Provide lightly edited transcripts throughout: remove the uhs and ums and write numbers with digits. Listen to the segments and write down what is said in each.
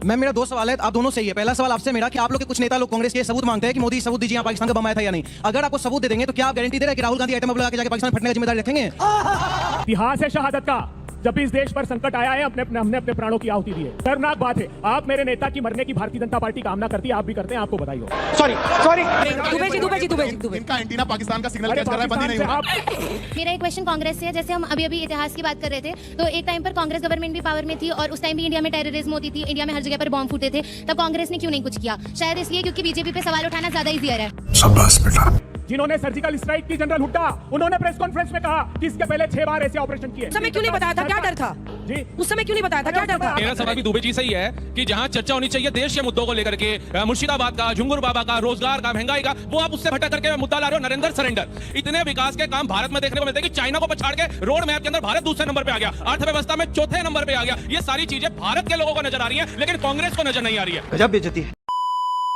मैं मेरा दो सवाल है, आप दोनों सही है। पहला सवाल आपसे मेरा कि आप लोग के कुछ नेता लोग कांग्रेस के सबूत मांगते हैं कि मोदी सबूत दीजिए यहाँ पाकिस्तान का बम आया था या नहीं। अगर आपको सबूत दे देंगे तो क्या आप गारंटी दे रहे हैं कि राहुल गांधी एटम बम लगा के जाके पाकिस्तान फटने का जिम्मेदारी रखेंगे? इतिहास है शहादत का। जब भी इस देश पर संकट आया है हमने अपने प्राणों की आहुति दी है। शर्मनाक बात है, आप मेरे नेता की मरने की भारतीय जनता पार्टी कामना करती है, आप भी करते हैं, आपको बधाई हो। सॉरी दुबे जी इनका एंटीना पाकिस्तान का सिग्नल कैच कर रहा है, बंद ही नहीं हुआ। मेरा एक क्वेश्चन कांग्रेस से है। जैसे हम अभी इतिहास की बात कर रहे थे, तो एक टाइम पर कांग्रेस गवर्नमेंट भी पावर में थी और उस टाइम भी इंडिया में टेररिज्म होती थी, इंडिया में हर जगह पर बॉम्ब फूटे थे। तब कांग्रेस ने क्यों नहीं कुछ किया? शायद इसलिए क्योंकि बीजेपी पे सवाल उठाना ज्यादा ईजियर है। शाबाश बेटा। जिन्होंने सर्जिकल स्ट्राइक की जनरल हुड्डा, उन्होंने प्रेस कॉन्फ्रेंस में कहा कि इसके पहले 6 बार ऐसे ऑपरेशन किए। उस समय क्यों नहीं बताया था? क्या डर था जी? उस समय क्यों नहीं बताया था? क्या डर था? मेरा सवाल भी दुबे जी से ही है कि जहां चर्चा होनी चाहिए देश के मुद्दों को लेकर के, मुर्शिदाबाद का, झुंगुर बाबा का, रोजगार का, महंगाई का, वो आप उससे भटक करके मुद्दा ला रहे हो नरेंद्र सरेंडर। इतने विकास के काम भारत में देखने को मिलते हैं कि चाइना को पछाड़ के रोड मैप के अंदर भारत दूसरे नंबर पे आ गया, अर्थव्यवस्था में चौथे नंबर पे आ गया। ये सारी चीजें भारत के लोगों को नजर आ रही है, लेकिन कांग्रेस को नजर नहीं आ रही है। गजब बेइज्जती है।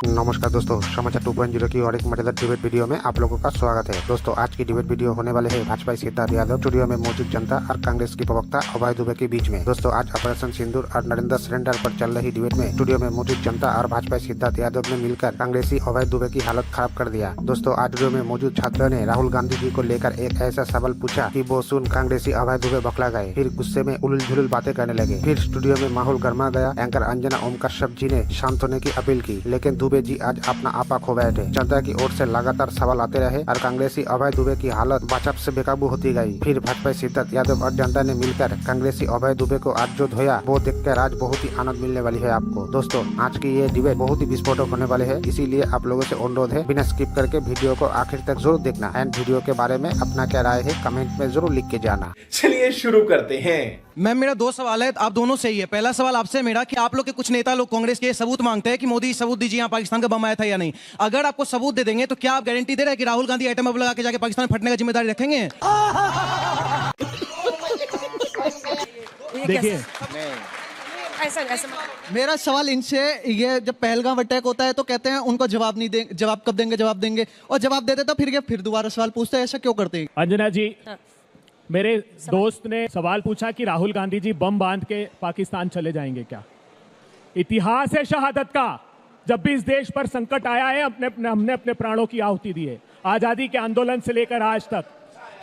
नमस्कार दोस्तों, समाचार 2.0 की और एक मजेदार डिबेट वीडियो में आप लोगों का स्वागत है। दोस्तों आज की डिबेट वीडियो होने वाले है भाजपा सिद्धार्थ यादव स्टूडियो में मौजूद जनता और कांग्रेस की प्रवक्ता अभय दुबे के बीच में। दोस्तों आज ऑपरेशन सिंदूर और नरेंद्र सरेंडर पर चल रही डिबेट में स्टूडियो में मौजूद जनता और भाजपा सिद्धार्थ यादव ने मिलकर कांग्रेसी अभय दुबे की हालत खराब कर दिया। दोस्तों आज स्टूडियो में मौजूद छात्रों ने राहुल गांधी जी को लेकर एक ऐसा सवाल पूछा कि वो सुन कांग्रेसी अभय दुबे बखला गए, फिर गुस्से में उलझ झुलझुल बातें करने लगे। फिर स्टूडियो में माहौल गर्मा गया। एंकर अंजना ओम कश्यप जी ने शांत होने की अपील की, लेकिन दुबे जी आज अपना आपा खो बैठे। जनता की ओर से लगातार सवाल आते रहे और कांग्रेसी अभय दुबे की हालत वाट्सएप से बेकाबू होती गई। फिर भाजपा सिद्धार्थ यादव और जनता ने मिलकर कांग्रेसी अभय दुबे को आज जो धोया वो देखकर आज बहुत ही आनंद मिलने वाली है आपको। दोस्तों आज की ये डिबेट बहुत ही विस्फोटक होने वाले है, इसीलिए आप लोगों से अनुरोध है बिना स्किप करके वीडियो को आखिर तक जरूर देखना एंड वीडियो के बारे में अपना क्या राय है कमेंट में जरूर लिख के जाना। चलिए शुरू करते हैं। मैं मेरा दो सवाल है, आप दोनों सही है। पहला सवाल आपसे मेरा कि आप लोग के कुछ नेता लोग कांग्रेस के सबूत मांगते हैं कि मोदी सबूत दीजिए यहाँ पाकिस्तान का बम आया था या नहीं। अगर आपको सबूत दे देंगे तो क्या आप गारंटी दे रहे हैं कि राहुल गांधी एटम बम लगा के जाके पाकिस्तान फटने का जिम्मेदारी रखेंगे? देखिए ऐसा मेरा सवाल इनसे ये, जब पहलगाम अटैक होता है तो कहते हैं उनको जवाब नहीं देंगे, जवाब कब देंगे, और जवाब देते तो फिर दोबारा सवाल पूछते हैं। ऐसा क्यों करते हैं? अंजना जी, मेरे दोस्त ने सवाल पूछा कि राहुल गांधी जी बम बांध के पाकिस्तान चले जाएंगे क्या? इतिहास है शहादत का। जब भी इस देश पर संकट आया है हमने अपने प्राणों की आहुति दी है, आजादी के आंदोलन से लेकर आज तक।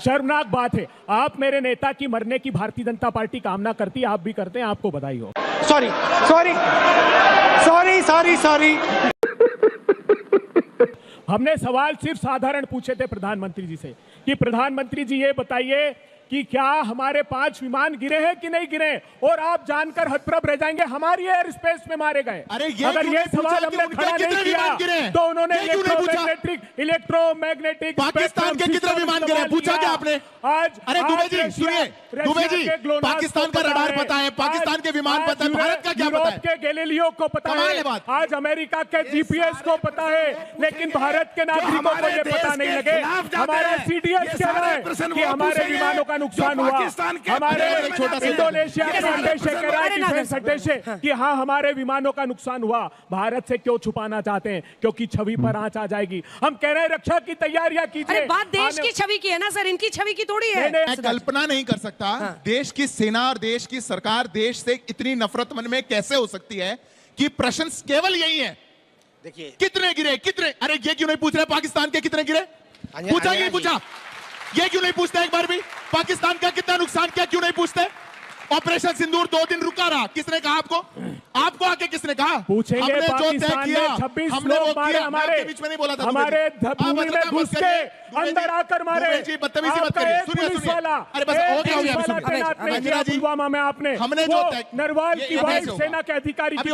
शर्मनाक बात है, आप मेरे नेता की मरने की भारतीय जनता पार्टी कामना करती है, आप भी करते हैं, आपको बधाई हो। सॉरी। हमने सवाल सिर्फ साधारण पूछे थे प्रधानमंत्री जी से कि प्रधानमंत्री जी ये बताइए कि क्या हमारे 5 विमान गिरे हैं कि नहीं गिरे, और आप जानकर हतप्रभ रह जाएंगे हमारी एयर स्पेस में मारे गए। अगर ये सवाल हमने खड़ा नहीं किया तो उन्होंने इलेक्ट्रोमैग्नेटिक पाकिस्तान के कितने विमान गिरे पूछा क्या आपने? आज अरे दुबे जी सुनिए, दुबे जी पाकिस्तान का रडार पता है, पाकिस्तान के विमान पता है, भारत का क्या पता है? के गैलीलियो को पता है, आज अमेरिका के जीपीएस को पता है, लेकिन भारत के नागरिकों को ये पता नहीं लगे। हमारा सीडीएस कह रहा है कि हमारे विमानों का नुकसान हुआ। हमारे इंडोनेशिया कि हाँ हमारे विमानों का नुकसान हुआ। भारत से क्यों छुपाना चाहते हैं? क्योंकि छवि पर आंच आ जाएगी। हम कह रहे हैं रक्षा की तैयारियां कीजिए। अरे बात देश की छवि की है ना सर, इनकी छवि की थोड़ी है। मैं कल्पना नहीं कर सकता देश की सेना और देश की सरकार देश से इतनी नफरत मन में कैसे हो सकती है कि प्रश्न केवल यही है, देखिए कितने गिरे, कितने। अरे ये क्यों नहीं पूछ रहे पाकिस्तान के कितने गिरे? पूछा कि नहीं पूछा? ये क्यों नहीं पूछते एक बार भी? पाकिस्तान का कितना नुकसान किया क्यों नहीं पूछते? ऑपरेशन सिंदूर 2 दिन रुका रहा, किसने कहा आपको? आपको आके किसने कहा? पूछेंगे हमने जो तय पाकिस्तान किया में 26 हमने वो लोग मारे, किया। हमारे बीच में नहीं बोला था, हमारे भूमि में घुस के अंदर आकर मारे। जी बदतमीजी मत करिए, सुनिए। अरे बस हो गया अंजना जी, पुलवामा में आपने हमने जो नरवाल की वायु सेना के अधिकारी की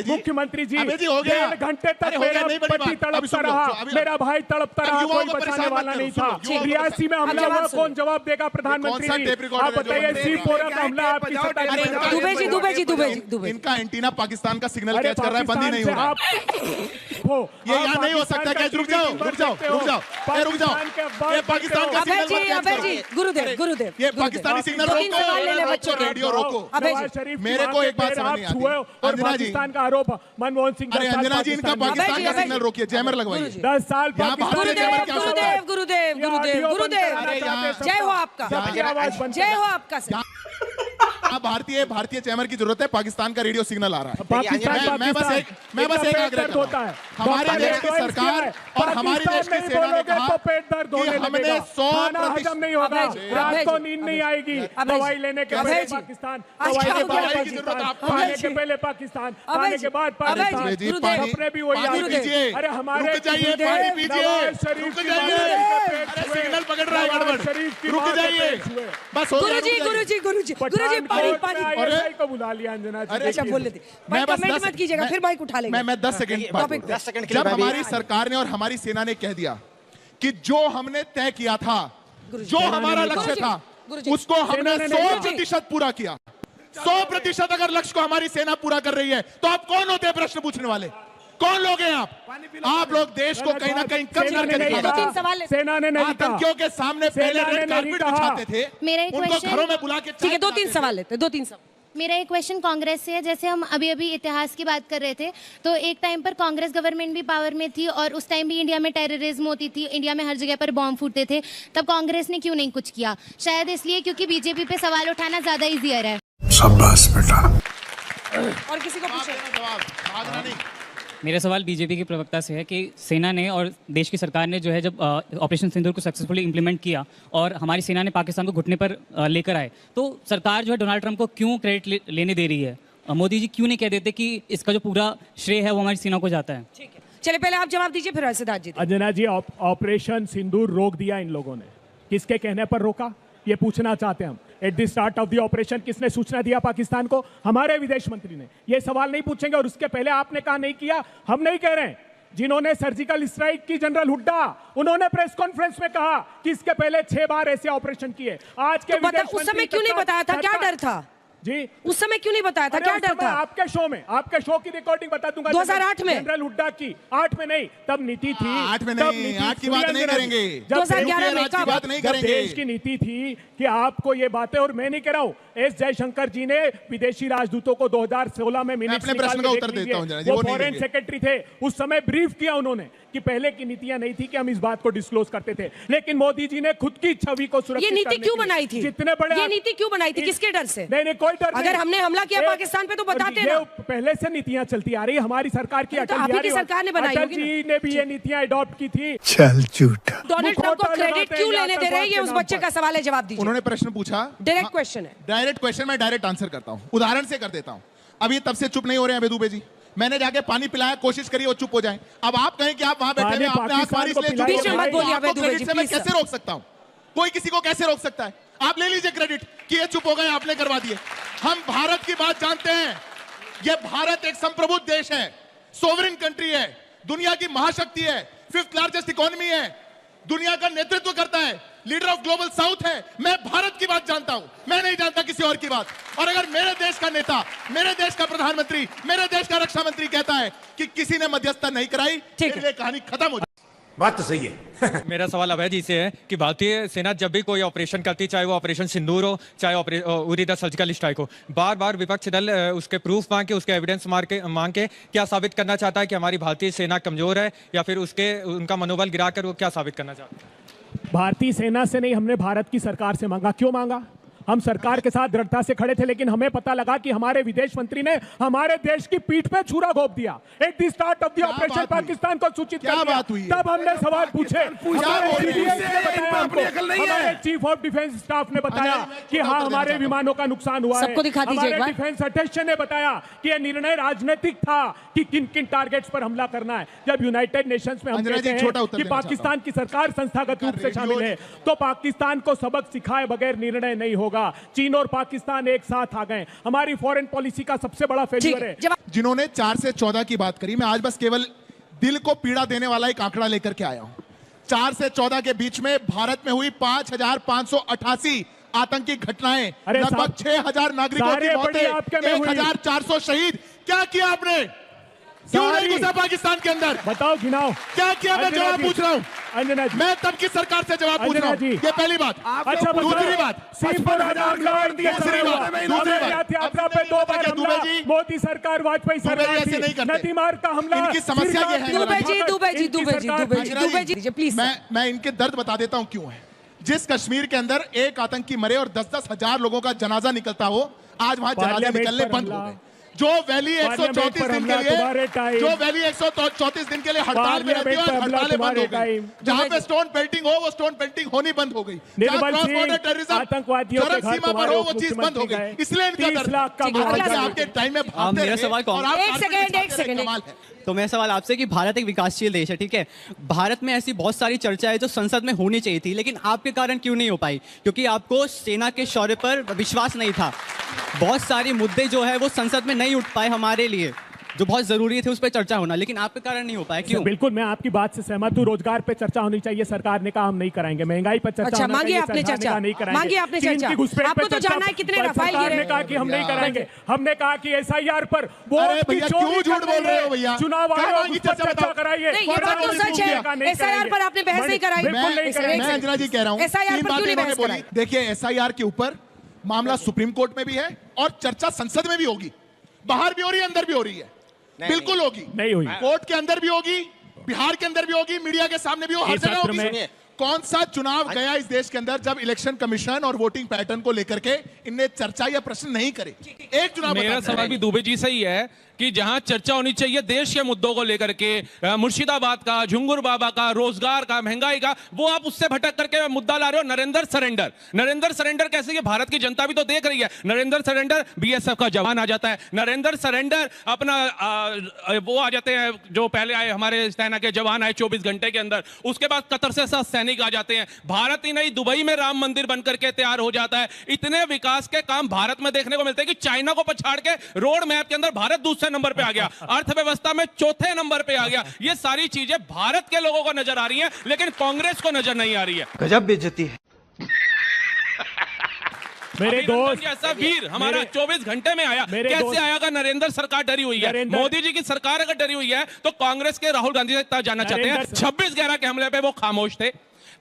मुख्यमंत्री जी 1.5 घंटे तक मेरा पति तड़पता रहा, मेरा भाई तड़पता रहा, कोई बचाने वाला नहीं था। रियासी में हमला हुआ, कौन जवाब देगा? प्रधानमंत्री जी आप बताइए। सीपोरा का हमला आपकी सत्ता। दुबे इनका एंटीना पाकिस्तान का सिग्नल कैच कर रहा है, बंद ही नहीं हो रहा। ये यहाँ नहीं हो सकता क्या? रुक जाओ ये पाकिस्तान का सिग्नल, गुरुदेव ये पाकिस्तानी सिग्नल रोको, रेडियो रोको। मेरे को एक बात समझ नहीं आती अंजना जी, का आरोप मनमोहन सिंह। अरे अंजना जी इनका पाकिस्तान का सिग्नल रोकिए, जैमर लगवाइए। 10 साल गुरुदेव जय हो आपका, जय हो आपका सर। अब भारतीय चैमर की जरूरत है, पाकिस्तान का रेडियो सिग्नल आ रहा है। पाकिस्तान मैं बस एक आग्रह करता हूं। हमारे देश की सरकार और हमारी देश की सेना ने कहा तो पेट दर्द होने कि हमने लगेगा, 100% हजम नहीं होगा, रात को नींद नहीं आएगी, दवाई लेने के पहले पाकिस्तान, दवाई के बाद पाकिस्तान, खाने के पहले पाकिस्तान, खाने के बाद पाकिस्तान, अपने भी वही पानी पीजिए। अरे हमारे रुक जाइए, पानी पीजिए। नवाज शरीफ रुक की जाइए। माँ के पेट अरे छुए, सिग्नल पकड़ रहा है नवाज गड़बड़। शरीफ की रुक माँ के जाइए। पेट छुए। बस हो गया, गुरुजी पानी ISI को बुला लिया अंजना जी। अच्छा बोल लेते भाई, मैं बस कमेंट 10 मत कीजिएगा, फिर माइक उठा लेंगे। मैं 10 सेकंड बात टॉपिक बोलूं। 10 सेकंड के लिए जब मैं भी- हमारी सरकार ने और हमारी सेना ने कह दिया कि जो हमने तय किया था, जो हमारा लक्ष्य था, गुरुजी, उसको हमने सेना ने 100% पूरा किया। 100% अगर लक्ष्य को हमारी सेना पूरा कर रही है तो आप कौन होते हैं प्रश्न पूछने वाले? कौन लोग हैं आप लोग देश को कहीं ना कहीं कम सेना ने करके नहीं दिखाना दो तीन कहा, सवाल है। सेना ने नहीं कहा, आतंकियों के सामने पहले सेना ने रेड नहीं कार्पेट कहा। बिछाते थे, मेरा एक उनको क्वेश्चन- घरों में बुला के ठीक है, दो तीन चाय सवाल लेते, 2-3 सवाल। मेरा एक क्वेश्चन कांग्रेस से है। जैसे हम अभी अभी इतिहास की बात कर रहे थे, तो एक टाइम पर कांग्रेस गवर्नमेंट भी पावर में थी और उस टाइम भी इंडिया में टेररिज्म होती थी, इंडिया में हर जगह पर बॉम्ब फूटते थे, तब कांग्रेस ने क्यों नहीं कुछ किया? शायद इसलिए क्योंकि बीजेपी पे सवाल उठाना ज्यादा ईजियर है। शाबाश बेटा। और किसी को पूछे? जवाब भागना नहीं। मेरा सवाल बीजेपी के प्रवक्ता से है कि सेना ने और देश की सरकार ने जो है जब ऑपरेशन सिंदूर को सक्सेसफुली इम्प्लीमेंट किया और हमारी सेना ने पाकिस्तान को घुटने पर लेकर आए, तो सरकार जो है डोनाल्ड ट्रंप को क्यों क्रेडिट लेने दे रही है? मोदी जी क्यों नहीं कह देते कि इसका जो पूरा श्रेय है वो हमारी सेना को जाता है? ठीक है, चलिए पहले आप जवाब दीजिए, फिर सिद्धार्थ जी। अंजना जी, ऑपरेशन सिंदूर रोक दिया इन लोगों ने, किसके कहने पर रोका ये पूछना चाहते हैं हम। At the start of the operation किसने सूचना दिया पाकिस्तान को? हमारे विदेश मंत्री ने। ये सवाल नहीं पूछेंगे और उसके पहले आपने कहा नहीं किया, हम नहीं कह रहे हैं। जिन्होंने सर्जिकल स्ट्राइक की जनरल हुड्डा, उन्होंने प्रेस कॉन्फ्रेंस में कहा कि इसके पहले 6 बार ऐसे ऑपरेशन किए। आज के तो विदेश उस समय मंत्री क्यों नहीं बताया था? क्या डर था जी? उस समय क्यों नहीं बताया था? अरे क्या उस डर समय था? आपके शो में, आपके शो की रिकॉर्डिंग बता दूंगा। 2008 में? जनरल हुड्डा की 8 में नहीं, तब नीति थी। 8 में तब नहीं, नीति 8 की बात सुनिए नहीं अंजना जी। करेंगे। जब 2011 में की बात नहीं जब करेंगे। देश की नीति थी कि आपको ये बातें, और मैं नहीं कह रहा हूं, एस जयशंकर जी ने विदेशी राजदूतों को 2016 में मिनट्स अपने प्रश्न का उत्तर देता हूं, वो वो नहीं फॉरेन देंगे। सेक्रेटरी थे, उस समय ब्रीफ किया उन्होंने कि पहले की नीतियां नहीं थी कि हम इस बात को डिस्क्लोज करते थे, लेकिन मोदी जी ने खुद की छवि को सुरक्षित ये नीति करने क्यों के लिए बनाई थी? जितने बड़े ये नीति क्यों बनाई थी? किसके डर से? नहीं, कोई डर नहीं। अगर हमने हमला किया ये- पाकिस्तान पे तो बताते ये ना। पहले से नीतियां चलती आ रही, हमारी सरकार की, तो अटल आप ही बिहारी की सरकार ने बनाई अटल होगी ना। जी ने भी ये नीतियां अडॉप्ट की थी। चल झूठा। डोनाल्ड ट्रंप को मुखौटा क्रेडिट लगाते क्यों हैं लेने दे रहे हैं? ये उस आतंकवाद बच्चे के का सवाल है, जवाब दीजिए। उन्होंने प्रश्न पूछा, डायरेक्ट क्वेश्चन है। डायरेक्ट क्वेश्चन, मैं डायरेक्ट आंसर करता हूं, उदाहरण से कर देता हूं। अब ये तब से चुप नहीं हो रहे हैं दुबे जी। मैंने जाके पानी पिलाया, कोशिश करी वो चुप हो जाए। अब आप कहें कि आप वहां बैठे हैं, आपने आंख मारी इसलिए चुप हो बीच में गए। मत बोलिए, आपको अभय दुबे जी, क्रेडिट से मैं प्लीज कैसे रोक सकता हूं? कोई किसी को कैसे रोक सकता है? आप ले लीजिए क्रेडिट कि ये चुप हो गए, आपने करवा दिए। हम भारत की बात जानते हैं। ये भारत एक संप्रभुत्व देश है, सोवरेन कंट्री है, दुनिया की महाशक्ति है, 5th लार्जेस्ट इकोनॉमी है, दुनिया का नेतृत्व करता है, लीडर ऑफ ग्लोबल साउथ है। मैं भारत की बात जानता हूं, मैं नहीं जानता किसी और की बात। और अगर मेरे देश का नेता, मेरे देश का प्रधानमंत्री, मेरे देश का रक्षा मंत्री कहता है कि किसी ने मध्यस्थता नहीं कराई, ठीक है। ये कहानी खत्म हो जाए। बात तो सही है। मेरा सवाल अभय जी से है कि भारतीय सेना जब भी कोई ऑपरेशन करती, चाहे वो ऑपरेशन सिंदूर हो, चाहे उरी द सर्जिकल स्ट्राइक हो, बार बार विपक्ष दल उसके प्रूफ मांग के, उसके एविडेंस मांग के क्या साबित करना चाहता है कि हमारी भारतीय सेना कमजोर है, या फिर उनका मनोबल गिराकर वो क्या साबित करना चाहता है? भारतीय सेना से नहीं, हमने भारत की सरकार से मांगा। क्यों मांगा? हम सरकार के साथ दृढ़ता से खड़े थे, लेकिन हमें पता लगा कि हमारे विदेश मंत्री ने हमारे देश की पीठ पे छुरा घोंप दिया। At the start of the operation Pakistan को सूचित कर दिया। तब हमने सवाल पूछे, हमारे चीफ ऑफ डिफेंस स्टाफ ने बताया कि हाँ, हमारे विमानों का नुकसान हुआ है। सबको दिखा दीजिए एक बार। डिफेंस अटैचे ने बताया कि यह निर्णय राजनीतिक था कि किन किन टारगेट्स पर हमला करना है। जब यूनाइटेड नेशंस में हम कहते हैं कि पाकिस्तान की सरकार संस्थागत रूप से शामिल है, तो पाकिस्तान को सबक सिखाए बगैर निर्णय नहीं होगा। चीन और पाकिस्तान एक साथ आ गए। हमारी फॉरेन पॉलिसी का सबसे बड़ा फेलियर है। जिन्होंने 4 से 14 की बात करी, मैं आज बस केवल दिल को पीड़ा देने वाला एक आंकड़ा लेकर के आया हूं। 4 से 14 के बीच में भारत में हुई 5588 आतंकी घटनाएं, लगभग 6000 नागरिकों की मौतें, 1400 शहीद। क्या किया आपने? क्यों नहीं घुसा पाकिस्तान के अंदर? बताओ, गिनाओ क्या किया? मैं जवाब पूछ रहा हूं। अंजना जी, मैं तब की सरकार से जवाब पूछ रहा हूं। ये पहली बात। अच्छा, दूसरी बात, यात्रा पे 2 बार हमला, मोदी सरकार, वाजपेयी सरकार ऐसे नहीं करते। नदी मार्ग का हमला। इनकी समस्या ये है, दुबे जी प्लीज। मैं इनके दर्द बता देता हूं क्यों है। जिस कश्मीर के अंदर एक आतंकी मरे और 10-10 हजार लोगों का जनाजा निकलता हो, आज वहां जनाजे पार्लियामेंट निकलने पर बंद हो हमला। गए। जो वैली 134 दिन के लिए, जो वैली 134 दिन के लिए हड़ताल में रहती है, हड़तालें बंद हो गई। जहां पे स्टोन पेल्टिंग हो, वो स्टोन पेल्टिंग होनी बंद हो गई। जहां क्रॉस बॉर्डर टेररिज्म आतंकवादियों के चरम घर सीमा पर हो, वो चीज बंद हो गई। इसलिए इनका 30 लाख का मुआवजा। आपके टाइम में भागते मेरा रहे सवाल कौन- और आप एक सेकंड कमाल है। तो मेरा सवाल आपसे कि भारत एक विकासशील देश है, ठीक है। भारत में ऐसी बहुत सारी चर्चा है जो संसद में होनी चाहिए थी, लेकिन आपके कारण क्यों नहीं हो पाई? क्योंकि आपको सेना के शौर्य पर विश्वास नहीं था। बहुत सारे मुद्दे जो है वो संसद में नहीं उठ पाए हमारे लिए, जो बहुत जरूरी थे उस पर चर्चा होना, लेकिन आपके कारण नहीं हो पाया। क्यों? बिल्कुल, मैं आपकी बात से सहमत हूँ। रोजगार पे चर्चा होनी चाहिए, सरकार ने कहा हम नहीं कराएंगे। महंगाई पर चर्चा अच्छा, होना मांगिए चाहिए, आपने सरकार ने चर्चा। कहा नहीं कराएंगे। मांगिए आपने चीन चर्चा। की घुसपैठ आपको पे तो चर्चा, जानना है कितने पर रफाल सरकार गिरे। ने कहा कि हम नहीं कराएंगे। हमने कहा कि SIR पर अरे वोट की भैया, चोरी क्यों झूठ कर बोल रहे हो रही भैया? है। चुनाव कहाँ आयोग मांगी उस पर चर्चा चर्चा बताओ? कराइए। नहीं, ये बात तो सच है। SIR पर आपने बहस नहीं कराई। बिल्कुल नहीं कराएंगे। मैं अंजना जी कह रहा हूँ, SIR तीन पर बातें क्यों नहीं इन्होंने बहस बोली। कराई? देखिए, SIR के ऊपर मामला सुप्रीम कोर्ट में भी है और चर्चा संसद में भी होगी। बाहर भी हो रही है, अंदर भी हो रही है। बिल्कुल होगी, नहीं हुई। कोर्ट के अंदर भी होगी, बिहार के अंदर भी होगी, मीडिया के सामने भी हो, हर इस जगह सत्र होगी। में- सुनिए, कौन सा चुनाव गया इस देश के अंदर जब इलेक्शन कमीशन और वोटिंग पैटर्न को लेकर के इनने चर्चा या प्रश्न नहीं करे? एक चुनाव मेरा बताते हैं। सवाल भी दुबे जी से ही है कि जहां चर्चा होनी चाहिए देश के मुद्दों को लेकर के, मुर्शिदाबाद का, झुंगुर बाबा का, रोजगार का, महंगाई का, वो आप उससे भटक करके मुद्दा ला रहे हो नरेंद्र सरेंडर। नरेंद्र सरेंडर कैसे? ये भारत की जनता भी तो देख रही है। नरेंद्र सरेंडर BSF का जवान आ जाता है, नरेंद्र सरेंडर अपना वो आ जाते हैं जो पहले आए हमारे सेना के जवान आए 24 घंटे के अंदर, उसके बाद कतर से 7 सैनिक आ जाते हैं। भारत ही नहीं, दुबई में राम मंदिर बनकर के तैयार हो जाता है। इतने विकास के काम भारत में देखने को मिलते हैं कि चाइना को पछाड़ के रोड मैप के अंदर भारत दूसरे नंबर पे आ गया, अर्थव्यवस्था में चौथे नंबर पे आ गया। ये सारी चीजें भारत के लोगों को नजर आ रही हैं, लेकिन कांग्रेस को नजर नहीं आ रही है। गजब बेइज्जती है। मेरे अभिनंदन दोस्त जैसा वीर हमारा 24 घंटे में आया, मेरे कैसे दोस्त- आएगा? नरेंद्र सरकार डरी हुई है। नरेंद्र- मोदी जी की सरकार अगर डरी हुई है तो कांग्रेस के राहुल गांधी से जानना चाहते हैं। नरेंद्र- 26/11 के हमले पे वो खामोश थे,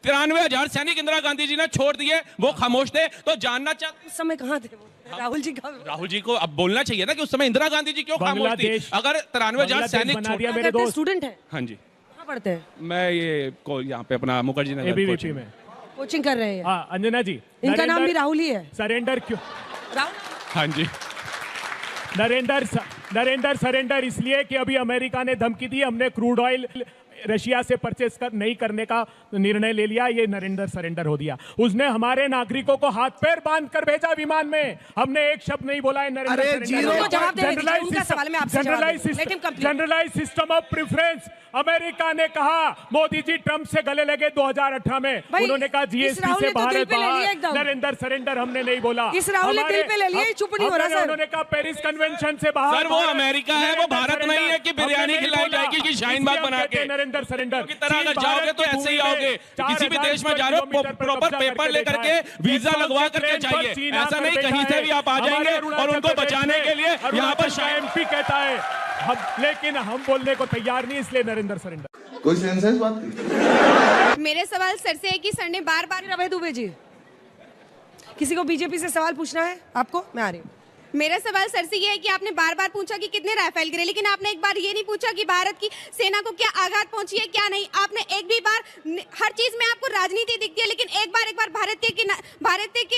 93,000 सैनिक इंदिरा गांधी जी ने छोड़ दिए, वो खामोश थे। तो जानना चाहते उस समय कहाँ थे वो? राहुल जी का राहुल जी को अब बोलना चाहिए ना कि उस समय इंदिरा गांधी जी क्यों खामोश थी? बांग्लादेश- अगर 93,000 सैनिक बना दिया छोड़- मेरे दोस्त। स्टूडेंट है, हाँ जी, कहाँ पढ़ते हैं? मैं ये यहाँ पे अपना मुखर्जी नगर ABVP कोचिंग में। कोचिंग कर रहे हैं। हाँ, अंजना जी, इनका नाम भी राहुल ही है। सरेंडर क्यों? राहुल हाँ जी, नरेंद्र सरेंडर इसलिए कि अभी अमेरिका ने धमकी दी, हमने क्रूड ऑयल रशिया से परचेस नहीं करने का निर्णय ले लिया, ये नरेंद्र सरेंडर हो दिया। उसने हमारे नागरिकों को हाथ पैर बांध कर भेजा विमान में, हमने एक शब्द नहीं बोला है। नरेंद्र अरे सरेंडर जीरो को जवाब देने दीजिए, उनका सवाल मैं आपसे जवाब दूंगा। Let him complete. Generalise system of preference America ने कहा, मोदी जी ट्रंप से गले लगे 2018 में, भाई, उन्होंने कहा इस GST राहुल से ने तो दिल भारत पे ले लिया बाहर। एकदम। नरेंद्र सरेंडर हमने नहीं बोला। इस राहुल ने दिल पे ले लिया, चुप नहीं हो रहा, सर। उन्होंने कहा पेरिस कन्वेंशन से बाहर। सर, वो अमेरिका है, वो भारत नहीं है कि बिरयानी खिलाई जाएगी कि शाहीन बाग बना के। नरेंद्र सरेंडर की तरह अगर जाओगे तो ऐसे ही आओगे। किसी भी देश में जा रहे हो प्रॉपर पेपर लेकर के, वीजा लगवा करके जाइए। ऐसा नहीं कहीं से भी आप आ जाएंगे और उनको बचाने के लिए यहाँ पर MP कहता है हम, लेकिन हम बोलने को तैयार नहीं, इसलिए नरेंद्र सरेंडर। कोई सेंस है इस बात की? मेरे सवाल सर से है कि सर ने बार बार रवि दुबे जी, किसी को बीजेपी से सवाल पूछना है आपको? मैं आ रही हूँ। मेरा सवाल सर से ये है कि आपने बार बार पूछा कि कितने राफेल गिरे, लेकिन आपने एक बार ये नहीं पूछा कि भारत की सेना को क्या आघात पहुंची है, क्या नहीं। आपने एक भी बार, हर चीज में आपको राजनीति दिखती है, लेकिन एक बार भारत के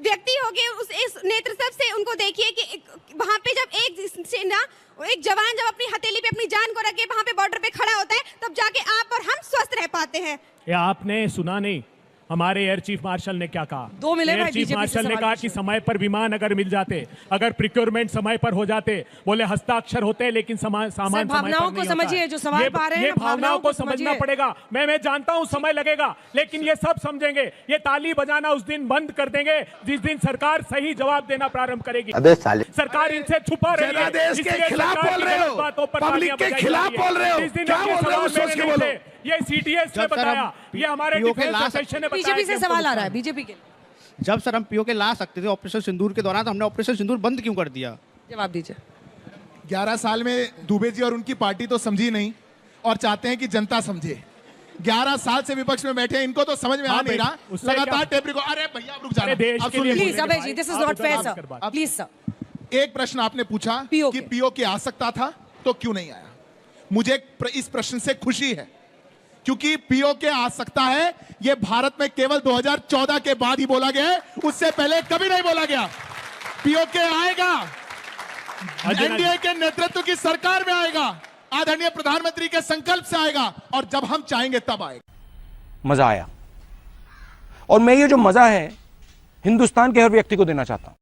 व्यक्ति हो गए उस इस नेतृत्व से उनको देखिए कि वहां पे जब एक सेना, एक जवान जब अपनी हथेली पे अपनी जान को रख के वहां पे बॉर्डर पे खड़ा होता है, तब जाके आप और हम स्वस्थ रह पाते हैं। ये आपने सुना नहीं, हमारे एयर चीफ मार्शल ने क्या कहा? दो मिले एयर भाई, चीफ बीजेपी से मार्शल ने सवाल कहा पूछो। कि समय पर विमान अगर मिल जाते, अगर प्रिक्योरमेंट समय पर हो जाते, बोले हस्ताक्षर होते लेकिन सामान समय पर भावनाओं को नहीं होता समझिए, है। जो सवाल पा रहे हैं, ये भावनाओं को समझना समझिए। पड़ेगा। मैं जानता हूं समय लगेगा, लेकिन ये सब समझेंगे। ये ताली बजाना उस दिन बंद कर देंगे जिस दिन सरकार सही जवाब देना प्रारंभ करेगी। अबे साले, सरकार इनसे छुपा रही है, जनादेश के इसलिए खिलाफ सरकार बोल की रहे हो, गलत बातों पर पब्लिक तालियां के बजाई खिलाफ जा रही है। बोल रहे हो। जिस दिन क्या आपके बोल रहे हो, सवाल सोच के मेरे बोलो। नहीं थे, ये CTS ने बताया, ये हमारे डिफेंस एसोसिएशन ने बताया। बीजेपी से कि सवाल हमको आ रहा है, बीजेपी के। जब सर हम पीओके ला सकते थे ऑपरेशन सिंदूर के दौरान, तो हमने ऑपरेशन सिंदूर बंद क्यों कर दिया? जवाब दीजिए। 11 साल में दुबे जी और उनकी पार्टी तो समझी नहीं और चाहते हैं कि जनता समझे। 11 साल से विपक्ष में बैठे हैं, इनको तो समझ में आ नहीं रहा। लगातार टेप रिकॉर्ड। अरे भैया आप रुक जाना, देश अब के सुनिए। लिए प्लीज अबे जी, this is not fair sir, please sir. एक प्रश्न आपने पूछा POK। कि पीओके आ सकता था तो क्यों नहीं आया। मुझे इस प्रश्न से खुशी है, क्योंकि पीओके आ सकता है ये भारत में केवल 2014 के बाद ही बोला गया है, उससे पहले कभी नहीं बोला गया। पीओके आएगा, अजय एनडीए के नेतृत्व की सरकार में आएगा, आदरणीय प्रधानमंत्री के संकल्प से आएगा, और जब हम चाहेंगे तब आएगा। मजा आया, और मैं ये जो मजा है हिंदुस्तान के हर व्यक्ति को देना चाहता हूं।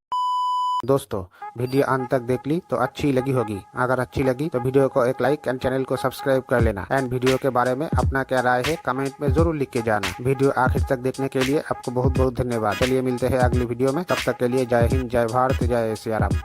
दोस्तों वीडियो अंत तक देख ली तो अच्छी लगी होगी। अगर अच्छी लगी तो वीडियो को एक लाइक एंड चैनल को सब्सक्राइब कर लेना। एंड वीडियो के बारे में अपना क्या राय है कमेंट में जरूर लिख के जाना। वीडियो आखिर तक देखने के लिए आपको बहुत बहुत धन्यवाद। चलिए मिलते हैं अगली वीडियो में, तब तक के लिए जय हिंद, जय भारत, जय सिया राम।